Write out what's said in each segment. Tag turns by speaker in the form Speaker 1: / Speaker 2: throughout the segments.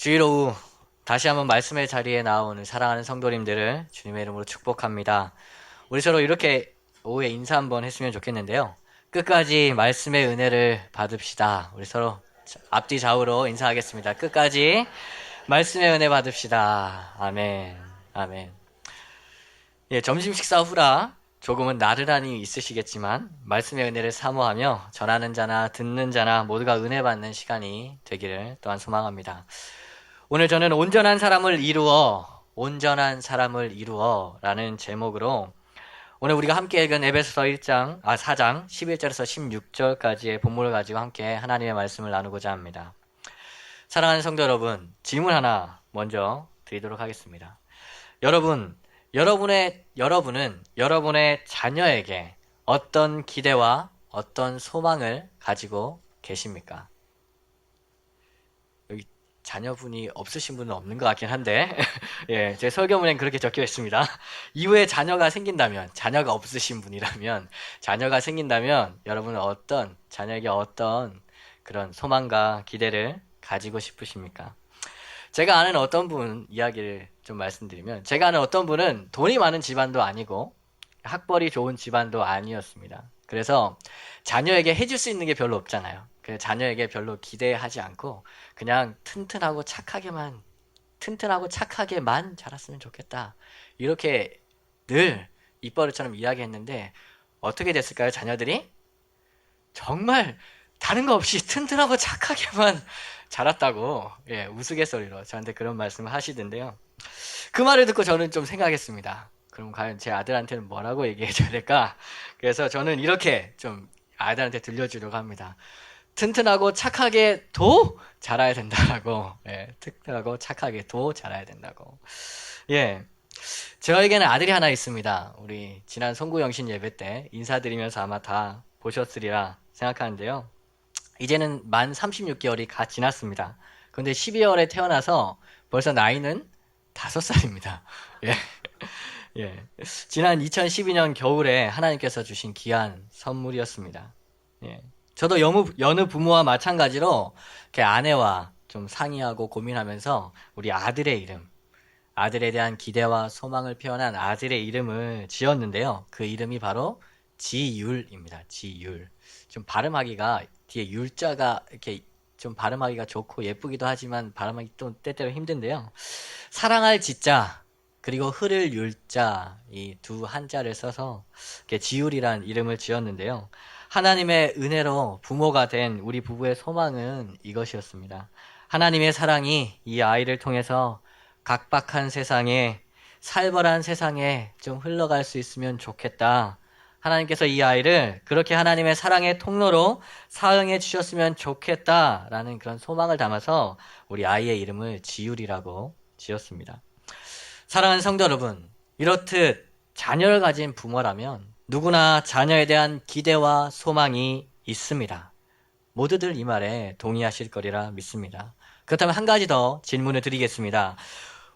Speaker 1: 주일 오후 다시 한번 말씀의 자리에 나오는 사랑하는 성도님들을 주님의 이름으로 축복합니다. 우리 서로 이렇게 오후에 인사 한번 했으면 좋겠는데요. 끝까지 말씀의 은혜를 받읍시다. 우리 서로 앞뒤 좌우로 인사하겠습니다. 끝까지 말씀의 은혜 받읍시다. 아멘. 아멘. 예, 점심 식사 후라 조금은 나른함이 있으시겠지만 말씀의 은혜를 사모하며 전하는 자나 듣는 자나 모두가 은혜 받는 시간이 되기를 또한 소망합니다. 오늘 저는 온전한 사람을 이루어 라는 제목으로 오늘 우리가 함께 읽은 에베소서 4장 11절에서 16절까지의 본문을 가지고 함께 하나님의 말씀을 나누고자 합니다. 사랑하는 성도 여러분, 질문 하나 먼저 드리도록 하겠습니다. 여러분은 여러분의 자녀에게 어떤 기대와 어떤 소망을 가지고 계십니까? 여기 자녀분이 없으신 분은 없는 것 같긴 한데 예, 제 설교문엔 그렇게 적혀 있습니다. 이후에 자녀가 생긴다면, 자녀가 없으신 분이라면, 자녀가 생긴다면 여러분은 자녀에게 어떤 그런 소망과 기대를 가지고 싶으십니까? 제가 아는 어떤 분 이야기를 좀 말씀드리면, 제가 아는 어떤 분은 돈이 많은 집안도 아니고 학벌이 좋은 집안도 아니었습니다. 그래서 자녀에게 해줄 수 있는 게 별로 없잖아요. 그래서 자녀에게 별로 기대하지 않고 그냥 튼튼하고 착하게만 자랐으면 좋겠다. 이렇게 늘 입버릇처럼 이야기했는데 어떻게 됐을까요? 자녀들이 정말 다른 거 없이 튼튼하고 착하게만 자랐다고 우스갯소리로 저한테 그런 말씀을 하시던데요. 그 말을 듣고 저는 좀 생각했습니다. 그럼 과연 제 아들한테는 뭐라고 얘기해줘야 될까? 그래서 저는 이렇게 좀 아들한테 들려주려고 합니다. 튼튼하고 착하게도 자라야 된다라고. 튼튼하고 착하게도 자라야 된다고. 저에게는 아들이 하나 있습니다. 우리 지난 송구영신 예배 때 인사드리면서 아마 다 보셨으리라 생각하는데요. 이제는 만 36개월이 가 지났습니다. 그런데 12월에 태어나서 벌써 나이는 5살입니다. 지난 2012년 겨울에 하나님께서 주신 귀한 선물이었습니다. 저도 여느 부모와 마찬가지로 아내와 좀 상의하고 고민하면서 우리 아들의 이름, 아들에 대한 기대와 소망을 표현한 아들의 이름을 지었는데요. 그 이름이 바로 지율입니다. 지율. 좀 발음하기가 뒤에 율자가 이렇게 좀 발음하기가 좋고 예쁘기도 하지만 발음하기 또 때때로 힘든데요. 사랑할 지자 그리고 흐를 율자 이 두 한자를 써서 지율이란 이름을 지었는데요. 하나님의 은혜로 부모가 된 우리 부부의 소망은 이것이었습니다. 하나님의 사랑이 이 아이를 통해서 각박한 세상에, 살벌한 세상에 좀 흘러갈 수 있으면 좋겠다. 하나님께서 이 아이를 그렇게 하나님의 사랑의 통로로 사용해 주셨으면 좋겠다라는 그런 소망을 담아서 우리 아이의 이름을 지율이라고 지었습니다. 사랑하는 성도 여러분, 이렇듯 자녀를 가진 부모라면 누구나 자녀에 대한 기대와 소망이 있습니다. 모두들 이 말에 동의하실 거리라 믿습니다. 그렇다면 한 가지 더 질문을 드리겠습니다.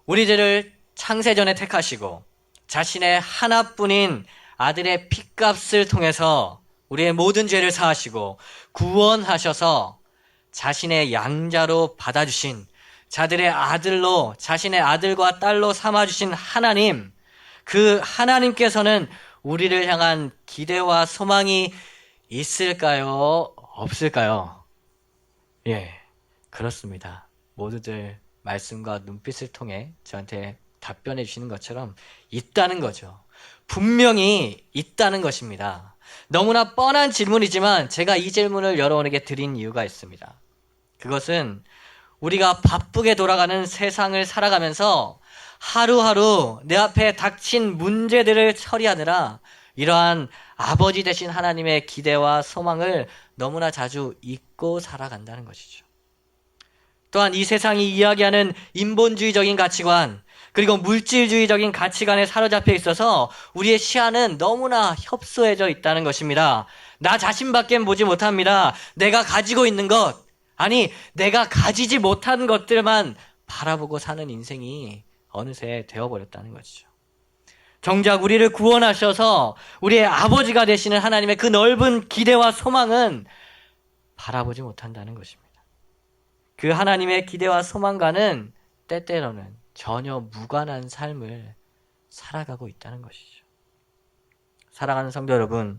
Speaker 1: 우리들을 창세전에 택하시고 자신의 하나뿐인 아들의 핏값을 통해서 우리의 모든 죄를 사하시고 구원하셔서 자신의 양자로 받아주신 자들의 아들로 자신의 아들과 딸로 삼아주신 하나님, 그 하나님께서는 우리를 향한 기대와 소망이 있을까요? 없을까요? 그렇습니다. 모두들 말씀과 눈빛을 통해 저한테 답변해 주시는 것처럼 있다는 거죠. 분명히 있다는 것입니다. 너무나 뻔한 질문이지만 제가 이 질문을 여러분에게 드린 이유가 있습니다. 그것은 우리가 바쁘게 돌아가는 세상을 살아가면서 하루하루 내 앞에 닥친 문제들을 처리하느라 이러한 아버지 되신 하나님의 기대와 소망을 너무나 자주 잊고 살아간다는 것이죠. 또한 이 세상이 이야기하는 인본주의적인 가치관, 그리고 물질주의적인 가치관에 사로잡혀 있어서 우리의 시야는 너무나 협소해져 있다는 것입니다. 나 자신밖엔 보지 못합니다. 내가 가지고 있는 것, 아니 내가 가지지 못한 것들만 바라보고 사는 인생이 어느새 되어버렸다는 것이죠. 정작 우리를 구원하셔서 우리의 아버지가 되시는 하나님의 그 넓은 기대와 소망은 바라보지 못한다는 것입니다. 그 하나님의 기대와 소망과는 때때로는 전혀 무관한 삶을 살아가고 있다는 것이죠. 사랑하는 성도 여러분,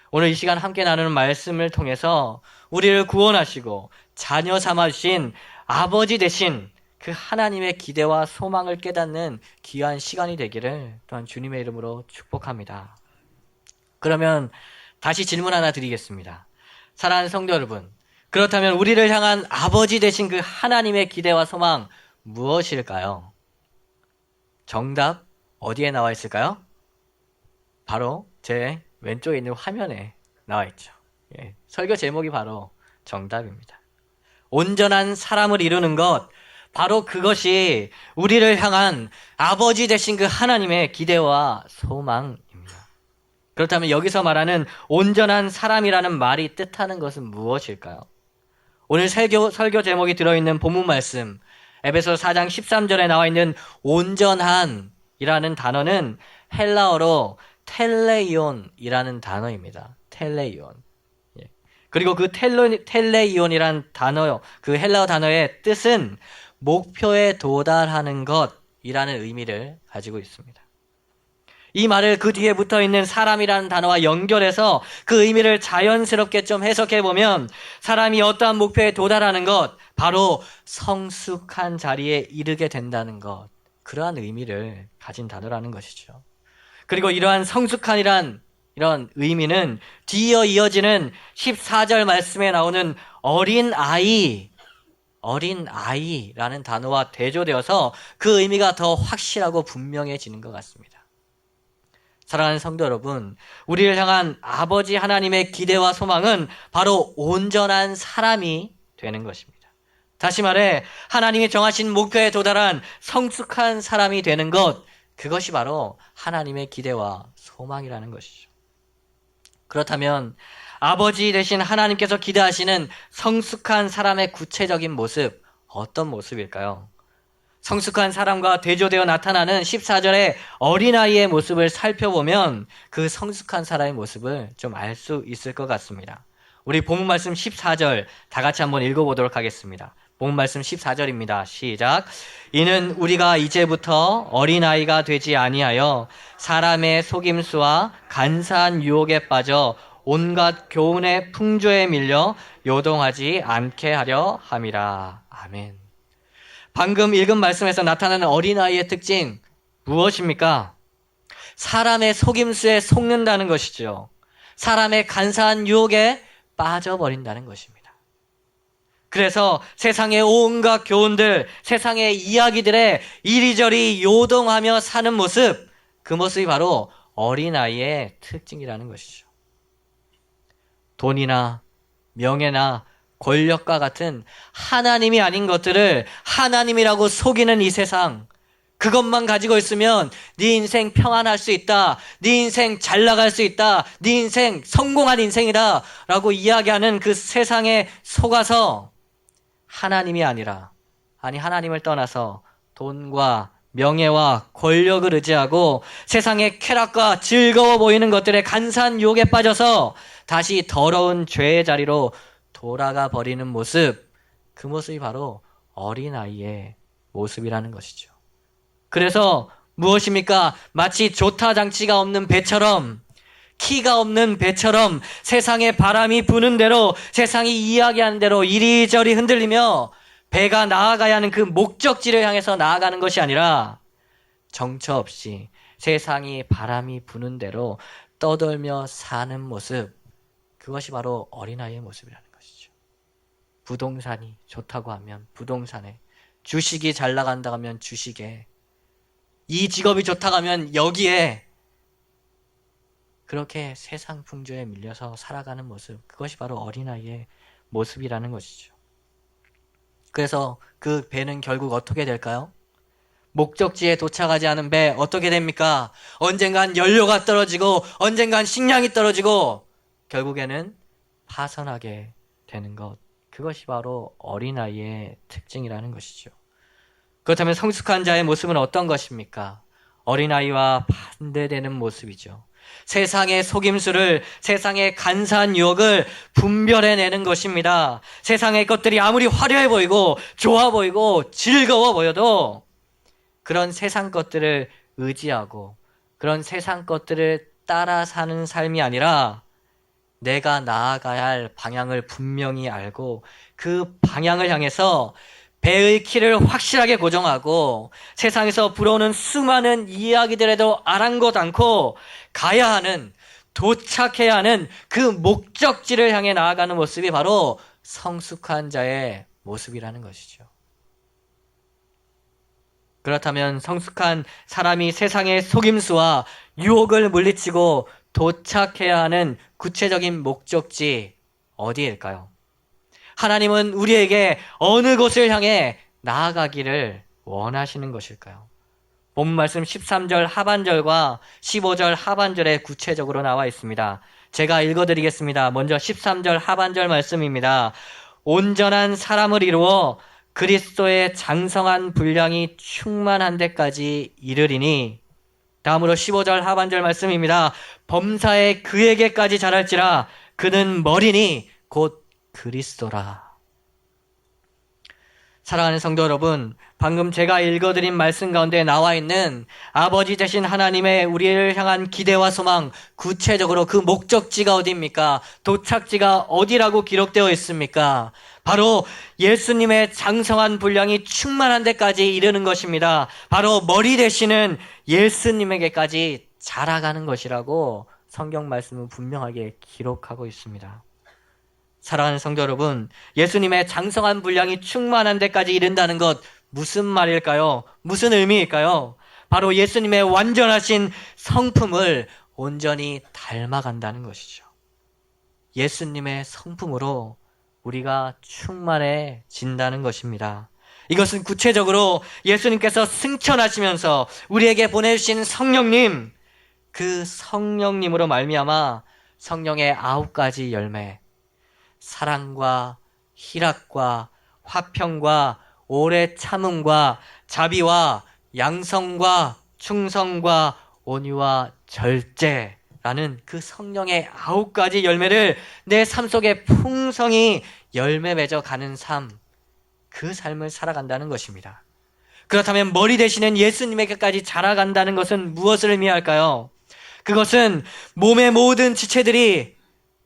Speaker 1: 오늘 이 시간 함께 나누는 말씀을 통해서 우리를 구원하시고 자녀 삼아주신 아버지 되신 그 하나님의 기대와 소망을 깨닫는 귀한 시간이 되기를 또한 주님의 이름으로 축복합니다. 그러면 다시 질문 하나 드리겠습니다. 사랑하는 성도 여러분, 그렇다면 우리를 향한 아버지 되신 그 하나님의 기대와 소망 무엇일까요? 정답 어디에 나와 있을까요? 바로 제 왼쪽에 있는 화면에 나와 있죠. 설교 제목이 바로 정답입니다. 온전한 사람을 이루는 것, 바로 그것이 우리를 향한 아버지 되신 그 하나님의 기대와 소망입니다. 그렇다면 여기서 말하는 온전한 사람이라는 말이 뜻하는 것은 무엇일까요? 오늘 설교 제목이 들어있는 본문 말씀, 에베소 4장 13절에 나와 있는 온전한이라는 단어는 헬라어로 텔레이온이라는 단어입니다. 텔레이온. 그리고 그 텔레이온이란 단어, 그 헬라어 단어의 뜻은 목표에 도달하는 것이라는 의미를 가지고 있습니다. 이 말을 그 뒤에 붙어 있는 사람이라는 단어와 연결해서 그 의미를 자연스럽게 좀 해석해 보면 사람이 어떠한 목표에 도달하는 것, 바로 성숙한 자리에 이르게 된다는 것, 그러한 의미를 가진 단어라는 것이죠. 그리고 이러한 성숙한이란 이런 의미는 뒤이어 이어지는 14절 말씀에 나오는 어린아이라는 단어와 대조되어서 그 의미가 더 확실하고 분명해지는 것 같습니다. 사랑하는 성도 여러분, 우리를 향한 아버지 하나님의 기대와 소망은 바로 온전한 사람이 되는 것입니다. 다시 말해 하나님이 정하신 목표에 도달한 성숙한 사람이 되는 것, 그것이 바로 하나님의 기대와 소망이라는 것이죠. 그렇다면 아버지 되신 하나님께서 기대하시는 성숙한 사람의 구체적인 모습, 어떤 모습일까요? 성숙한 사람과 대조되어 나타나는 14절의 어린아이의 모습을 살펴보면 그 성숙한 사람의 모습을 좀 알 수 있을 것 같습니다. 우리 본문 말씀 14절 다 같이 한번 읽어보도록 하겠습니다. 본문 말씀 14절입니다. 시작. 이는 우리가 이제부터 어린아이가 되지 아니하여 사람의 속임수와 간사한 유혹에 빠져 온갖 교훈의 풍조에 밀려 요동하지 않게 하려 함이라. 아멘. 방금 읽은 말씀에서 나타나는 어린아이의 특징 무엇입니까? 사람의 속임수에 속는다는 것이죠. 사람의 간사한 유혹에 빠져버린다는 것입니다. 그래서 세상의 온갖 교훈들, 세상의 이야기들에 이리저리 요동하며 사는 모습, 그 모습이 바로 어린아이의 특징이라는 것이죠. 돈이나 명예나 권력과 같은 하나님이 아닌 것들을 하나님이라고 속이는 이 세상, 그것만 가지고 있으면 네 인생 평안할 수 있다, 네 인생 잘 나갈 수 있다, 네 인생 성공한 인생이다 라고 이야기하는 그 세상에 속아서 하나님이 아니라, 하나님을 떠나서 돈과 명예와 권력을 의지하고 세상의 쾌락과 즐거워 보이는 것들의 간사한 유혹에 빠져서 다시 더러운 죄의 자리로 돌아가 버리는 모습, 그 모습이 바로 어린아이의 모습이라는 것이죠. 그래서 무엇입니까? 마치 조타 장치가 없는 배처럼, 키가 없는 배처럼 세상의 바람이 부는 대로, 세상이 이야기하는 대로 이리저리 흔들리며 배가 나아가야 하는 그 목적지를 향해서 나아가는 것이 아니라 정처 없이 세상이 바람이 부는 대로 떠돌며 사는 모습, 그것이 바로 어린아이의 모습이라는 것이죠. 부동산이 좋다고 하면 부동산에, 주식이 잘 나간다고 하면 주식에, 이 직업이 좋다고 하면 여기에, 그렇게 세상 풍조에 밀려서 살아가는 모습, 그것이 바로 어린아이의 모습이라는 것이죠. 그래서 그 배는 결국 어떻게 될까요? 목적지에 도착하지 않은 배 어떻게 됩니까? 언젠간 연료가 떨어지고 언젠간 식량이 떨어지고 결국에는 파산하게 되는 것, 그것이 바로 어린아이의 특징이라는 것이죠. 그렇다면 성숙한 자의 모습은 어떤 것입니까? 어린아이와 반대되는 모습이죠. 세상의 속임수를, 세상의 간사한 유혹을 분별해내는 것입니다. 세상의 것들이 아무리 화려해 보이고 좋아 보이고 즐거워 보여도 그런 세상 것들을 의지하고 그런 세상 것들을 따라 사는 삶이 아니라 내가 나아가야 할 방향을 분명히 알고 그 방향을 향해서 배의 키를 확실하게 고정하고 세상에서 불어오는 수많은 이야기들에도 아랑곳 않고 가야 하는, 도착해야 하는 그 목적지를 향해 나아가는 모습이 바로 성숙한 자의 모습이라는 것이죠. 그렇다면 성숙한 사람이 세상의 속임수와 유혹을 물리치고 도착해야 하는 구체적인 목적지 어디일까요? 하나님은 우리에게 어느 곳을 향해 나아가기를 원하시는 것일까요? 본 말씀 13절 하반절과 15절 하반절에 구체적으로 나와 있습니다. 제가 읽어드리겠습니다. 먼저 13절 하반절 말씀입니다. 온전한 사람을 이루어 그리스도의 장성한 분량이 충만한 데까지 이르리니, 다음으로 15절 하반절 말씀입니다. 범사에 그에게까지 자랄지라 그는 머리니 곧 그리스도라. 사랑하는 성도 여러분, 방금 제가 읽어드린 말씀 가운데 나와 있는 아버지 되신 하나님의 우리를 향한 기대와 소망, 구체적으로 그 목적지가 어디입니까? 도착지가 어디라고 기록되어 있습니까? 바로 예수님의 장성한 분량이 충만한 데까지 이르는 것입니다. 바로 머리 되시는 예수님에게까지 자라가는 것이라고 성경 말씀은 분명하게 기록하고 있습니다. 사랑하는 성도 여러분, 예수님의 장성한 분량이 충만한 데까지 이른다는 것 무슨 말일까요? 무슨 의미일까요? 바로 예수님의 완전하신 성품을 온전히 닮아간다는 것이죠. 예수님의 성품으로 우리가 충만해진다는 것입니다. 이것은 구체적으로 예수님께서 승천하시면서 우리에게 보내주신 성령님, 그 성령님으로 말미암아 성령의 9가지 열매, 사랑과 희락과 화평과 오래 참음과 자비와 양성과 충성과 온유와 절제라는 그 성령의 9가지 열매를 내 삶 속에 풍성히 열매 맺어 가는 삶, 그 삶을 살아간다는 것입니다. 그렇다면 머리 되시는 예수님에게까지 자라간다는 것은 무엇을 의미할까요? 그것은 몸의 모든 지체들이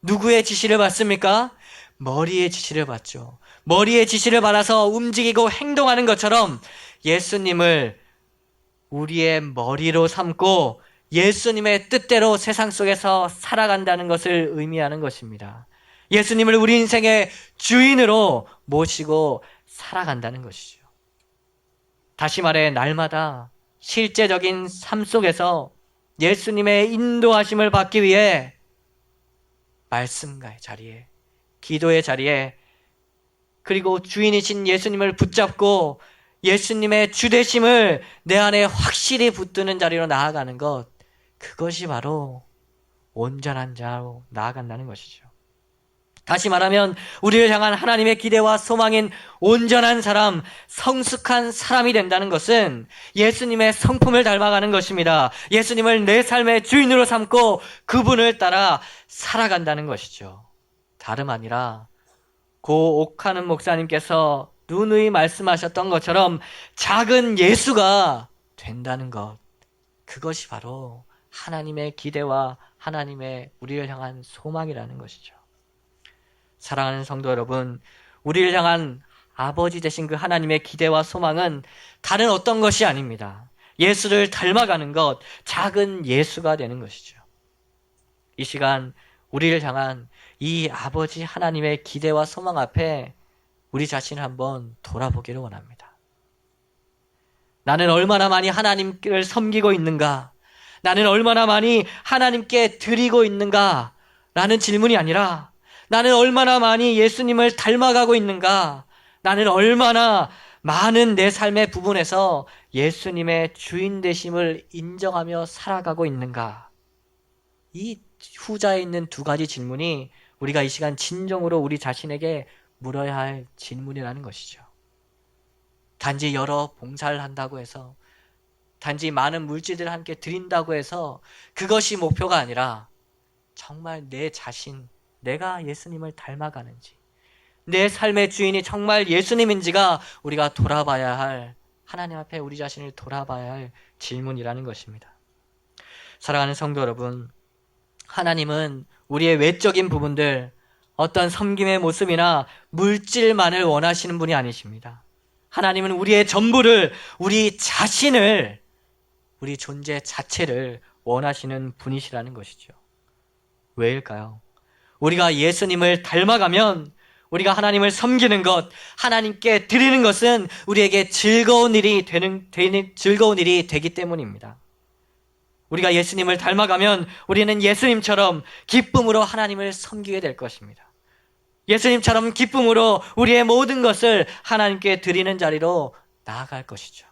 Speaker 1: 누구의 지시를 받습니까? 머리의 지시를 받죠. 머리의 지시를 받아서 움직이고 행동하는 것처럼 예수님을 우리의 머리로 삼고 예수님의 뜻대로 세상 속에서 살아간다는 것을 의미하는 것입니다. 예수님을 우리 인생의 주인으로 모시고 살아간다는 것이죠. 다시 말해, 날마다 실제적인 삶 속에서 예수님의 인도하심을 받기 위해 말씀과의 자리에, 기도의 자리에, 그리고 주인이신 예수님을 붙잡고 예수님의 주되심을 내 안에 확실히 붙드는 자리로 나아가는 것, 그것이 바로 온전한 자로 나아간다는 것이죠. 다시 말하면 우리를 향한 하나님의 기대와 소망인 온전한 사람, 성숙한 사람이 된다는 것은 예수님의 성품을 닮아가는 것입니다. 예수님을 내 삶의 주인으로 삼고 그분을 따라 살아간다는 것이죠. 다름 아니라 고 옥하는 목사님께서 누누이 말씀하셨던 것처럼 작은 예수가 된다는 것, 그것이 바로 하나님의 기대와 하나님의 우리를 향한 소망이라는 것이죠. 사랑하는 성도 여러분, 우리를 향한 아버지 되신 그 하나님의 기대와 소망은 다른 어떤 것이 아닙니다. 예수를 닮아가는 것, 작은 예수가 되는 것이죠. 이 시간 우리를 향한 이 아버지 하나님의 기대와 소망 앞에 우리 자신을 한번 돌아보기를 원합니다. 나는 얼마나 많이 하나님을 섬기고 있는가? 나는 얼마나 많이 하나님께 드리고 있는가? 라는 질문이 아니라 나는 얼마나 많이 예수님을 닮아가고 있는가? 나는 얼마나 많은 내 삶의 부분에서 예수님의 주인 되심을 인정하며 살아가고 있는가? 이 후자에 있는 2가지 질문이 우리가 이 시간 진정으로 우리 자신에게 물어야 할 질문이라는 것이죠. 단지 여러 봉사를 한다고 해서 단지 많은 물질들을 함께 드린다고 해서 그것이 목표가 아니라 정말 내 자신, 내가 예수님을 닮아가는지, 내 삶의 주인이 정말 예수님인지가 우리가 돌아봐야 할, 하나님 앞에 우리 자신을 돌아봐야 할 질문이라는 것입니다. 사랑하는 성도 여러분, 하나님은 우리의 외적인 부분들, 어떤 섬김의 모습이나 물질만을 원하시는 분이 아니십니다. 하나님은 우리의 전부를, 우리 자신을, 우리 존재 자체를 원하시는 분이시라는 것이죠. 왜일까요? 우리가 예수님을 닮아가면 우리가 하나님을 섬기는 것, 하나님께 드리는 것은 우리에게 즐거운 일이 되기 때문입니다. 우리가 예수님을 닮아가면 우리는 예수님처럼 기쁨으로 하나님을 섬기게 될 것입니다. 예수님처럼 기쁨으로 우리의 모든 것을 하나님께 드리는 자리로 나아갈 것이죠.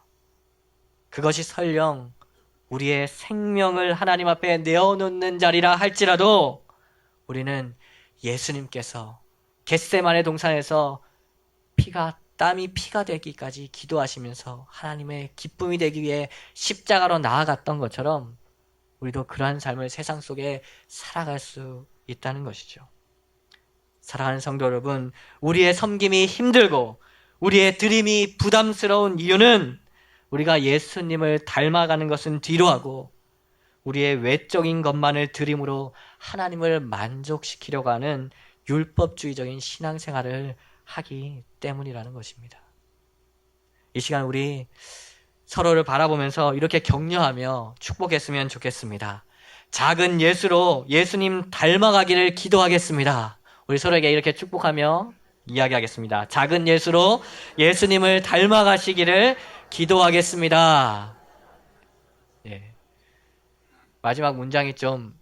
Speaker 1: 그것이 설령 우리의 생명을 하나님 앞에 내어놓는 자리라 할지라도 우리는 예수님께서 겟세마네 동산에서 땀이 피가 되기까지 기도하시면서 하나님의 기쁨이 되기 위해 십자가로 나아갔던 것처럼 우리도 그러한 삶을 세상 속에 살아갈 수 있다는 것이죠. 사랑하는 성도 여러분, 우리의 섬김이 힘들고 우리의 드림이 부담스러운 이유는 우리가 예수님을 닮아가는 것은 뒤로하고 우리의 외적인 것만을 드림으로 하나님을 만족시키려고 하는 율법주의적인 신앙생활을 하기 때문이라는 것입니다. 이 시간 우리 서로를 바라보면서 이렇게 격려하며 축복했으면 좋겠습니다. 작은 예수로 예수님 닮아가기를 기도하겠습니다. 우리 서로에게 이렇게 축복하며 이야기하겠습니다. 작은 예수로 예수님을 닮아가시기를 기도하겠습니다. 예. 마지막 문장이 좀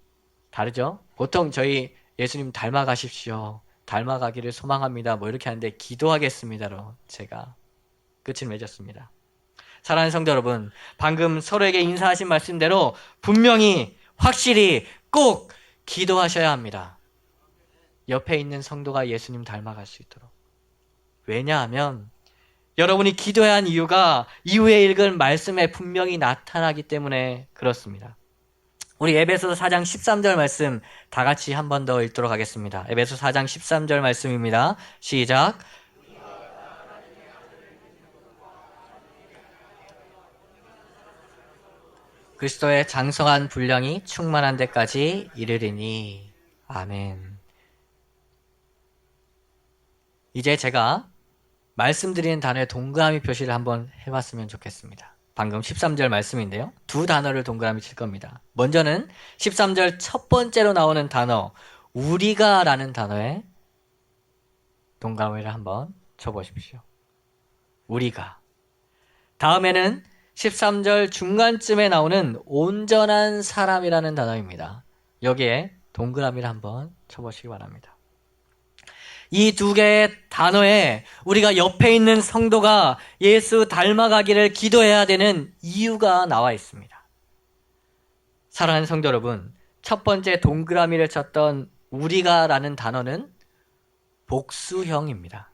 Speaker 1: 다르죠? 보통 저희 예수님 닮아가십시오, 닮아가기를 소망합니다, 뭐 이렇게 하는데 기도하겠습니다로 제가 끝을 맺었습니다. 사랑하는 성도 여러분, 방금 서로에게 인사하신 말씀대로 분명히 확실히 꼭 기도하셔야 합니다. 옆에 있는 성도가 예수님 닮아갈 수 있도록. 왜냐하면 여러분이 기도해야 한 이유가 이후에 읽을 말씀에 분명히 나타나기 때문에 그렇습니다. 우리 에베소서 4장 13절 말씀 다 같이 한 번 더 읽도록 하겠습니다. 에베소 4장 13절 말씀입니다. 시작. 그리스도의 장성한 분량이 충만한 데까지 이르리니. 아멘. 이제 제가 말씀드리는 단어에 동그라미 표시를 한번 해봤으면 좋겠습니다. 방금 13절 말씀인데요. 두 단어를 동그라미 칠 겁니다. 먼저는 13절 첫 번째로 나오는 단어 우리가 라는 단어에 동그라미를 한번 쳐보십시오. 우리가. 다음에는 13절 중간쯤에 나오는 온전한 사람이라는 단어입니다. 여기에 동그라미를 한번 쳐보시기 바랍니다. 이 두 개의 단어에 우리가 옆에 있는 성도가 예수 닮아가기를 기도해야 되는 이유가 나와 있습니다. 사랑하는 성도 여러분, 첫 번째 동그라미를 쳤던 우리가 라는 단어는 복수형입니다.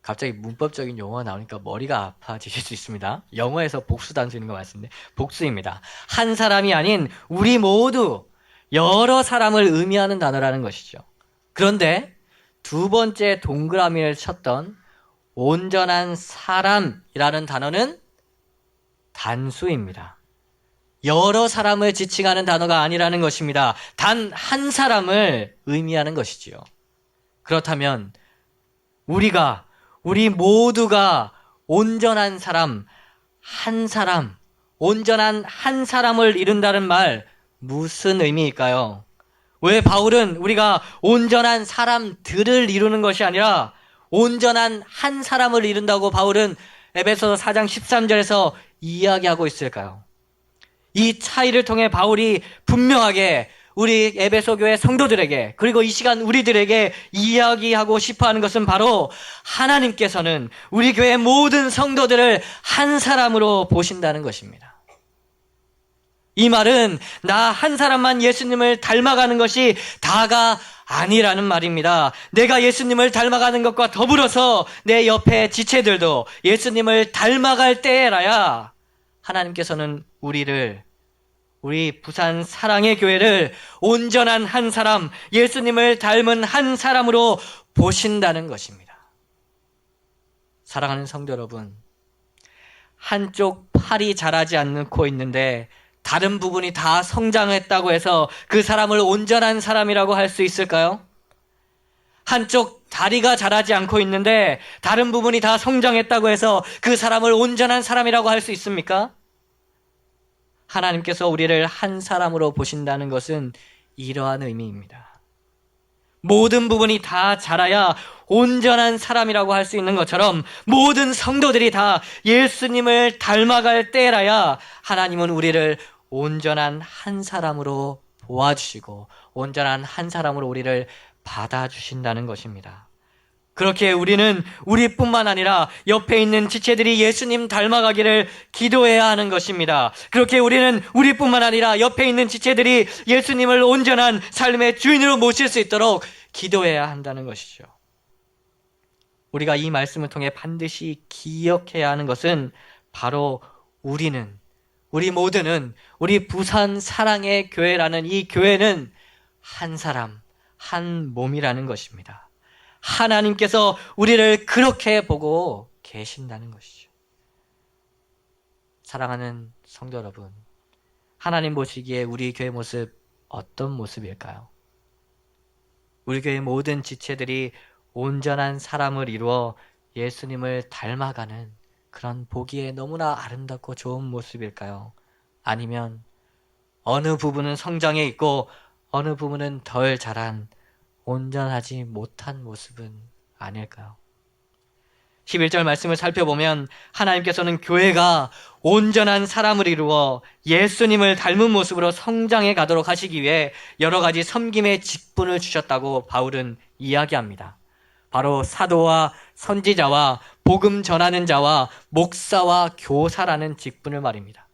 Speaker 1: 갑자기 문법적인 용어가 나오니까 머리가 아파지실 수 있습니다. 영어에서 복수 단수 있는 거 맞습니다. 복수입니다. 한 사람이 아닌 우리 모두 여러 사람을 의미하는 단어라는 것이죠. 그런데 두 번째 동그라미를 쳤던 온전한 사람이라는 단어는 단수입니다. 여러 사람을 지칭하는 단어가 아니라는 것입니다. 단 한 사람을 의미하는 것이지요. 그렇다면 우리 모두가 온전한 사람, 온전한 한 사람을 이룬다는 말 무슨 의미일까요? 왜 바울은 우리가 온전한 사람들을 이루는 것이 아니라 온전한 한 사람을 이룬다고 바울은 에베소서 4장 13절에서 이야기하고 있을까요? 이 차이를 통해 바울이 분명하게 우리 에베소 교회 성도들에게 그리고 이 시간 우리들에게 이야기하고 싶어하는 것은 바로 하나님께서는 우리 교회 모든 성도들을 한 사람으로 보신다는 것입니다. 이 말은 나 한 사람만 예수님을 닮아가는 것이 다가 아니라는 말입니다. 내가 예수님을 닮아가는 것과 더불어서 내 옆에 지체들도 예수님을 닮아갈 때라야 하나님께서는 우리 부산 사랑의 교회를 온전한 한 사람, 예수님을 닮은 한 사람으로 보신다는 것입니다. 사랑하는 성도 여러분, 한쪽 팔이 자라지 않고 있는데 다른 부분이 다 성장했다고 해서 그 사람을 온전한 사람이라고 할 수 있을까요? 한쪽 다리가 자라지 않고 있는데 다른 부분이 다 성장했다고 해서 그 사람을 온전한 사람이라고 할 수 있습니까? 하나님께서 우리를 한 사람으로 보신다는 것은 이러한 의미입니다. 모든 부분이 다 자라야 온전한 사람이라고 할 수 있는 것처럼 모든 성도들이 다 예수님을 닮아갈 때라야 하나님은 우리를 온전한 한 사람으로 보아주시고 온전한 한 사람으로 우리를 받아주신다는 것입니다. 그렇게 우리는 우리뿐만 아니라 옆에 있는 지체들이 예수님 닮아가기를 기도해야 하는 것입니다. 그렇게 우리는 우리뿐만 아니라 옆에 있는 지체들이 예수님을 온전한 삶의 주인으로 모실 수 있도록 기도해야 한다는 것이죠. 우리가 이 말씀을 통해 반드시 기억해야 하는 것은 바로 우리 모두는 우리 부산 사랑의 교회라는 이 교회는 한 사람, 한 몸이라는 것입니다. 하나님께서 우리를 그렇게 보고 계신다는 것이죠. 사랑하는 성도 여러분, 하나님 보시기에 우리 교회 모습 어떤 모습일까요? 우리 교회 모든 지체들이 온전한 사람을 이루어 예수님을 닮아가는 그런 보기에 너무나 아름답고 좋은 모습일까요? 아니면 어느 부분은 성장해 있고 어느 부분은 덜 자란 온전하지 못한 모습은 아닐까요? 11절 말씀을 살펴보면 하나님께서는 교회가 온전한 사람을 이루어 예수님을 닮은 모습으로 성장해 가도록 하시기 위해 여러 가지 섬김의 직분을 주셨다고 바울은 이야기합니다. 바로 사도와 선지자와 복음 전하는 자와 목사와 교사라는 직분을 말입니다.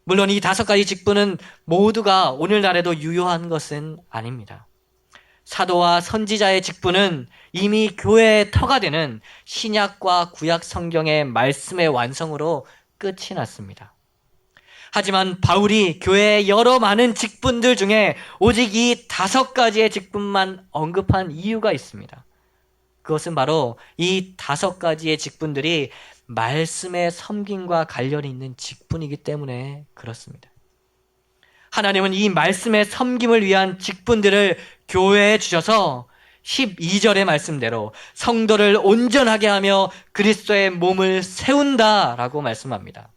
Speaker 1: 물론 이 5가지 직분은 모두가 오늘날에도 유효한 것은 아닙니다. 사도와 선지자의 직분은 이미 교회의 터가 되는 신약과 구약 성경의 말씀의 완성으로 끝이 났습니다. 하지만 바울이 교회의 여러 많은 직분들 중에 오직 이 5가지의 직분만 언급한 이유가 있습니다. 그것은 바로 이 5가지의 직분들이 말씀의 섬김과 관련이 있는 직분이기 때문에 그렇습니다. 하나님은 이 말씀의 섬김을 위한 직분들을 교회에 주셔서 12절의 말씀대로 성도를 온전하게 하며 그리스도의 몸을 세운다라고 말씀합니다.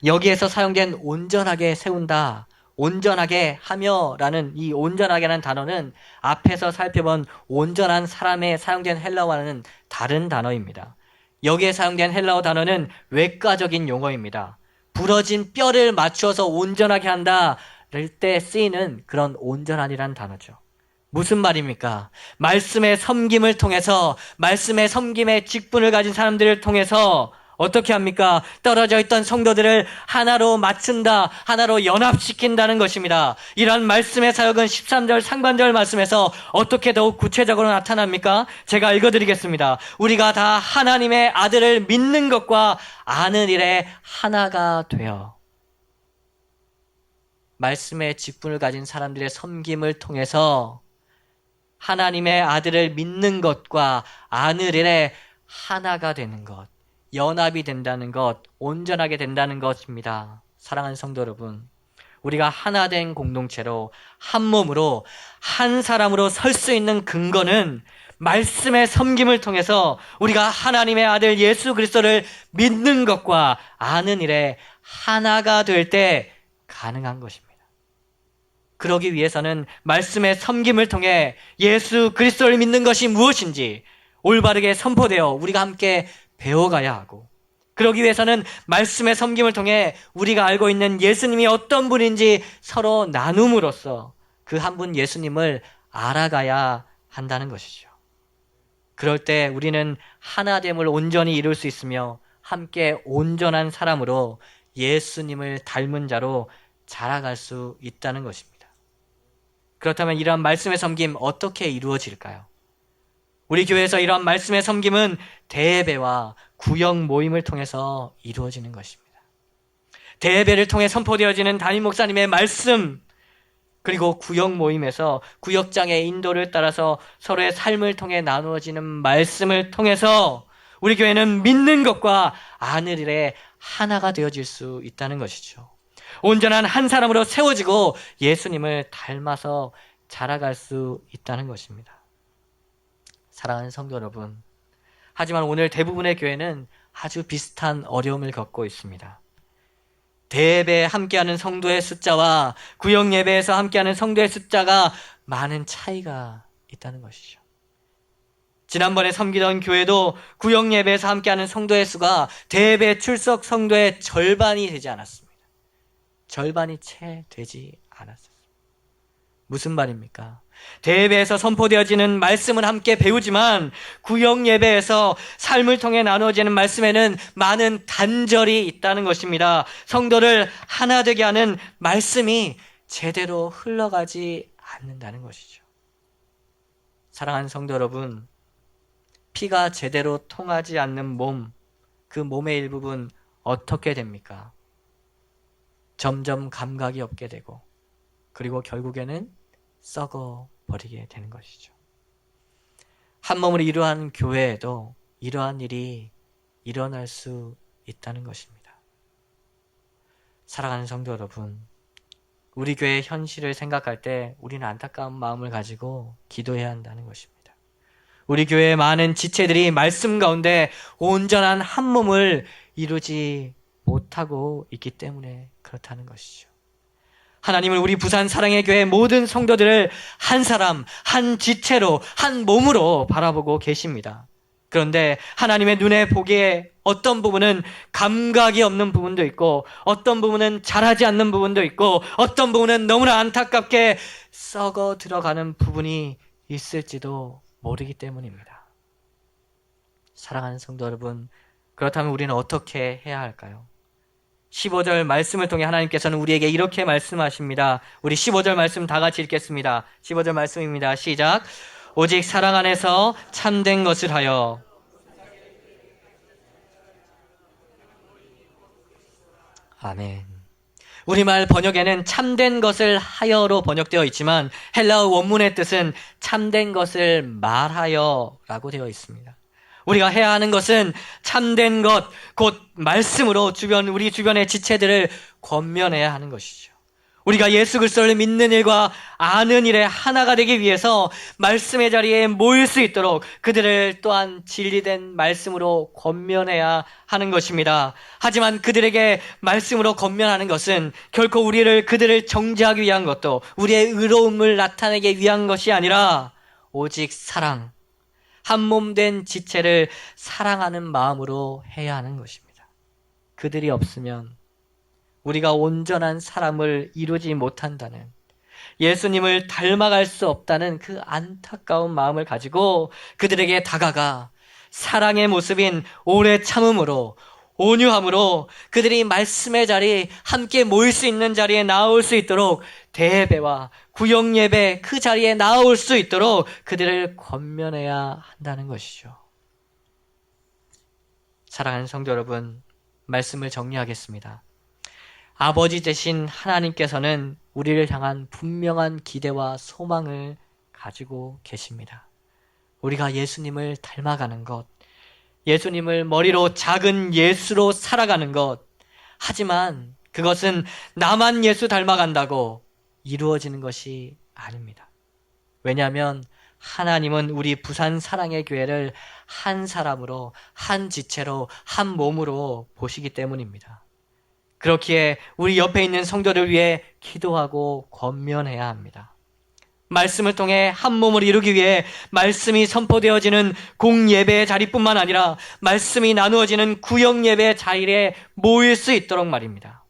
Speaker 1: 여기에서 사용된 온전하게 세운다, 온전하게 하며라는 이 온전하게라는 단어는 앞에서 살펴본 온전한 사람에 사용된 헬라어와는 다른 단어입니다. 여기에 사용된 헬라어 단어는 외과적인 용어입니다. 부러진 뼈를 맞추어서 온전하게 한다 를 때 쓰이는 그런 온전한이란 단어죠. 무슨 말입니까? 말씀의 섬김을 통해서 말씀의 섬김의 직분을 가진 사람들을 통해서 어떻게 합니까? 떨어져 있던 성도들을 하나로 맞춘다, 하나로 연합시킨다는 것입니다. 이러한 말씀의 사역은 13절 상반절 말씀에서 어떻게 더욱 구체적으로 나타납니까? 제가 읽어드리겠습니다. 우리가 다 하나님의 아들을 믿는 것과 아는 일에 하나가 되어 말씀의 직분을 가진 사람들의 섬김을 통해서 하나님의 아들을 믿는 것과 아는 일에 하나가 되는 것, 연합이 된다는 것, 온전하게 된다는 것입니다. 사랑하는 성도 여러분, 우리가 하나 된 공동체로 한 몸으로 한 사람으로 설 수 있는 근거는 말씀의 섬김을 통해서 우리가 하나님의 아들 예수 그리스도를 믿는 것과 아는 일에 하나가 될 때 가능한 것입니다. 그러기 위해서는 말씀의 섬김을 통해 예수 그리스도를 믿는 것이 무엇인지 올바르게 선포되어 우리가 함께 배워가야 하고, 그러기 위해서는 말씀의 섬김을 통해 우리가 알고 있는 예수님이 어떤 분인지 서로 나눔으로써 그 한 분 예수님을 알아가야 한다는 것이죠. 그럴 때 우리는 하나됨을 온전히 이룰 수 있으며 함께 온전한 사람으로 예수님을 닮은 자로 자라갈 수 있다는 것입니다. 그렇다면 이러한 말씀의 섬김 어떻게 이루어질까요? 우리 교회에서 이러한 말씀의 섬김은 대예배와 구역 모임을 통해서 이루어지는 것입니다. 대예배를 통해 선포되어지는 담임 목사님의 말씀, 그리고 구역 모임에서 구역장의 인도를 따라서 서로의 삶을 통해 나누어지는 말씀을 통해서 우리 교회는 믿는 것과 아는 일에 하나가 되어질 수 있다는 것이죠. 온전한 한 사람으로 세워지고 예수님을 닮아서 자라갈 수 있다는 것입니다. 사랑하는 성도 여러분, 하지만 오늘 대부분의 교회는 아주 비슷한 어려움을 겪고 있습니다. 대예배에 함께하는 성도의 숫자와 구역 예배에서 함께하는 성도의 숫자가 많은 차이가 있다는 것이죠. 지난번에 섬기던 교회도 구역 예배에서 함께하는 성도의 수가 대예배 출석 성도의 절반이 되지 않았습니다. 절반이 채 되지 않았습니다. 무슨 말입니까? 대예배에서 선포되어지는 말씀을 함께 배우지만 구역 예배에서 삶을 통해 나누어지는 말씀에는 많은 단절이 있다는 것입니다. 성도를 하나 되게 하는 말씀이 제대로 흘러가지 않는다는 것이죠. 사랑하는 성도 여러분, 피가 제대로 통하지 않는 몸, 그 몸의 일부분 어떻게 됩니까? 점점 감각이 없게 되고, 그리고 결국에는 썩어 버리게 되는 것이죠. 한 몸을 이루한 교회에도 이러한 일이 일어날 수 있다는 것입니다. 사랑하는 성도 여러분, 우리 교회의 현실을 생각할 때 우리는 안타까운 마음을 가지고 기도해야 한다는 것입니다. 우리 교회의 많은 지체들이 말씀 가운데 온전한 한 몸을 이루지 못하고 있기 때문에 그렇다는 것이죠. 하나님은 우리 부산 사랑의 교회 모든 성도들을 한 사람, 한 지체로, 한 몸으로 바라보고 계십니다. 그런데 하나님의 눈에 보기에 어떤 부분은 감각이 없는 부분도 있고, 어떤 부분은 잘하지 않는 부분도 있고, 어떤 부분은 너무나 안타깝게 썩어 들어가는 부분이 있을지도 모르기 때문입니다. 사랑하는 성도 여러분, 그렇다면 우리는 어떻게 해야 할까요? 15절 말씀을 통해 하나님께서는 우리에게 이렇게 말씀하십니다. 우리 15절 말씀 다 같이 읽겠습니다. 15절 말씀입니다. 시작. 오직 사랑 안에서 참된 것을 하여. 아멘. 우리말 번역에는 참된 것을 하여로 번역되어 있지만 헬라어 원문의 뜻은 참된 것을 말하여 라고 되어 있습니다. 우리가 해야 하는 것은 참된 것, 곧 말씀으로 우리 주변의 지체들을 권면해야 하는 것이죠. 우리가 예수 그리스도를 믿는 일과 아는 일에 하나가 되기 위해서 말씀의 자리에 모일 수 있도록 그들을 또한 진리된 말씀으로 권면해야 하는 것입니다. 하지만 그들에게 말씀으로 권면하는 것은 결코 그들을 정죄하기 위한 것도 우리의 의로움을 나타내기 위한 것이 아니라 오직 사랑, 한 몸 된 지체를 사랑하는 마음으로 해야 하는 것입니다. 그들이 없으면 우리가 온전한 사람을 이루지 못한다는, 예수님을 닮아갈 수 없다는 그 안타까운 마음을 가지고 그들에게 다가가 사랑의 모습인 오래 참음으로, 온유함으로 그들이 말씀의 자리, 함께 모일 수 있는 자리에 나올 수 있도록, 대예배와 구역 예배 그 자리에 나올 수 있도록 그들을 권면해야 한다는 것이죠. 사랑하는 성도 여러분, 말씀을 정리하겠습니다. 아버지 되신 하나님께서는 우리를 향한 분명한 기대와 소망을 가지고 계십니다. 우리가 예수님을 닮아가는 것, 예수님을 머리로 작은 예수로 살아가는 것, 하지만 그것은 나만 예수 닮아간다고 이루어지는 것이 아닙니다. 왜냐하면 하나님은 우리 부산 사랑의 교회를 한 사람으로, 한 지체로, 한 몸으로 보시기 때문입니다. 그렇기에 우리 옆에 있는 성도를 위해 기도하고 권면해야 합니다. 말씀을 통해 한 몸을 이루기 위해 말씀이 선포되어지는 공예배의 자리뿐만 아니라 말씀이 나누어지는 구역 예배의 자리에 모일 수 있도록 말입니다.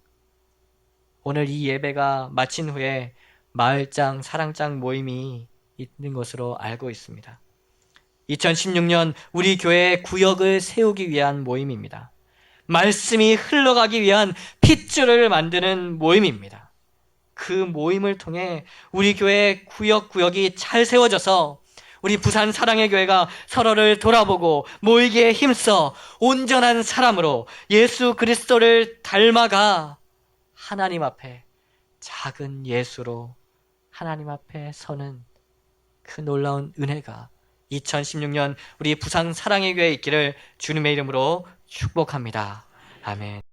Speaker 1: 오늘 이 예배가 마친 후에 마을장, 사랑장 모임이 있는 것으로 알고 있습니다. 2016년 우리 교회의 구역을 세우기 위한 모임입니다. 말씀이 흘러가기 위한 핏줄을 만드는 모임입니다. 그 모임을 통해 우리 교회의 구역이 잘 세워져서 우리 부산 사랑의 교회가 서로를 돌아보고 모이기에 힘써 온전한 사람으로 예수 그리스도를 닮아가 하나님 앞에 작은 예수로 하나님 앞에 서는 그 놀라운 은혜가 2016년 우리 부산 사랑의 교회에 있기를 주님의 이름으로 축복합니다. 아멘.